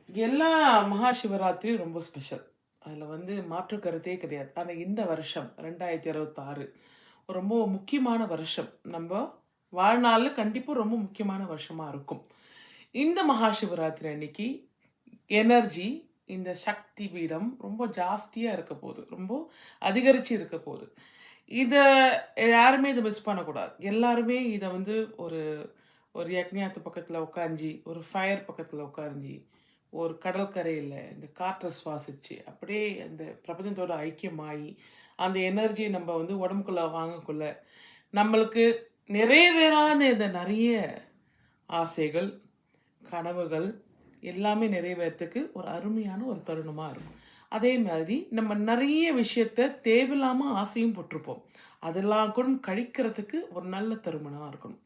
எல்லா மகா சிவராத்திரியும் ரொம்ப ஸ்பெஷல். அதில் மாற்று கருத்தே கிடையாது. ஆனால் இந்த வருஷம் 2026 ரொம்ப முக்கியமான வருஷம். நம்ம வாழ்நாளில் கண்டிப்பாக ரொம்ப முக்கியமான வருஷமாக இருக்கும். இந்த மகா சிவராத்திரி அன்னைக்கு எனர்ஜி, இந்த சக்தி பீடம் ரொம்ப ஜாஸ்தியாக இருக்க போகுது. ரொம்ப அதிகரித்து இருக்க போகுது. இதை யாருமே இதை மிஸ் பண்ணக்கூடாது. எல்லாருமே இதை ஒரு ஒரு யக்ஞாத்து பக்கத்தில் உட்காந்து, ஒரு ஃபயர் பக்கத்தில் உட்காந்து, ஒரு கடற்கரையில் இந்த காற்றை சுவாசிச்சு அப்படியே அந்த பிரபஞ்சத்தோட ஐக்கியமாகி அந்த எனர்ஜியை நம்ம உடம்புக்குள்ள வாங்கக்குள்ள நம்மளுக்கு நிறைவேறாத இந்த நிறைய ஆசைகள், கனவுகள் எல்லாமே நிறைவேறத்துக்கு ஒரு அருமையான ஒரு தருணமாக இருக்கும். அதே மாதிரி நம்ம நிறைய விஷயத்த தேவையில்லாமல் ஆசையும் போட்டிருப்போம். அதெல்லாம் கூட கழிக்கிறதுக்கு ஒரு நல்ல தருணமாக இருக்கணும்.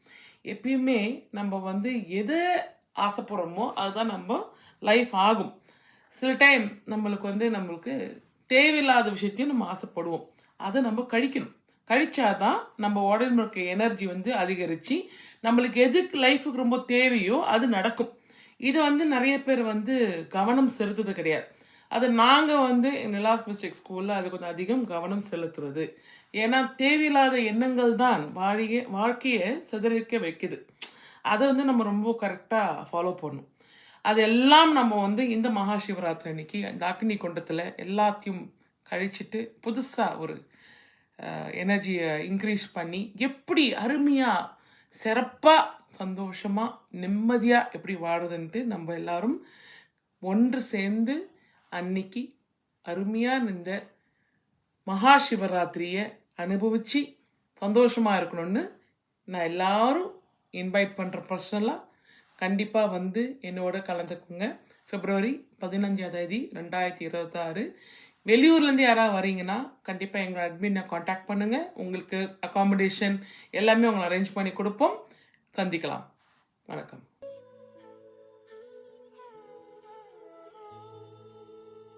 எப்பயுமே நம்ம எதை ஆசைப்படுறோமோ அதுதான் நம்ம லைஃப் ஆகும். சில டைம் நம்மளுக்கு தேவையில்லாத விஷயத்தையும் நம்ம ஆசைப்படுவோம். அதை நம்ம கழிக்கணும். கழிச்சாதான் நம்ம உடம்புல இருக்க எனர்ஜி அதிகரித்து நம்மளுக்கு எதுக்கு லைஃபுக்கு ரொம்ப தேவையோ அது நடக்கும். இதை நிறைய பேர் கவனம் செலுத்துறது கிடையாது. அது நாங்கள் நிலாஸ் மிஸ்டேக் ஸ்கூலில் அது கொஞ்சம் அதிகம் கவனம் செலுத்துறது. ஏன்னா தேவையில்லாத எண்ணங்கள் தான் வாழ்க்கையை சிதறிக்க வைக்குது. அதை நம்ம ரொம்ப கரெக்டாக ஃபாலோ பண்ணணும். அதெல்லாம் நம்ம இந்த மகா சிவராத்திரி அன்னைக்கு அந்த அக்னி குண்டத்தில் எல்லாத்தையும் கழிச்சிட்டு புதுசாக ஒரு எனர்ஜியை இன்க்ரீஸ் பண்ணி எப்படி அருமையாக சிறப்பாக சந்தோஷமாக நிம்மதியாக எப்படி வாடுறதுன்ட்டு நம்ம எல்லாரும் ஒன்று சேர்ந்து அன்னைக்கு அருமையாக இந்த மகா சிவராத்திரியை அனுபவித்து சந்தோஷமாக இருக்கணும்னு நான் எல்லாரும் இன்வைட் பண்ணுறேன். பர்சனலாக கண்டிப்பாக என்னோட கலந்துக்குங்க. February 15 2026 வெளியூர்லேருந்து யாராவது வரீங்கன்னா கண்டிப்பாக எங்கள் அட்மினை காண்டாக்ட் பண்ணுங்கள். உங்களுக்கு அகாமடேஷன் எல்லாமே உங்களை அரேஞ்ச் பண்ணி கொடுப்போம். சந்திக்கலாம். வணக்கம்.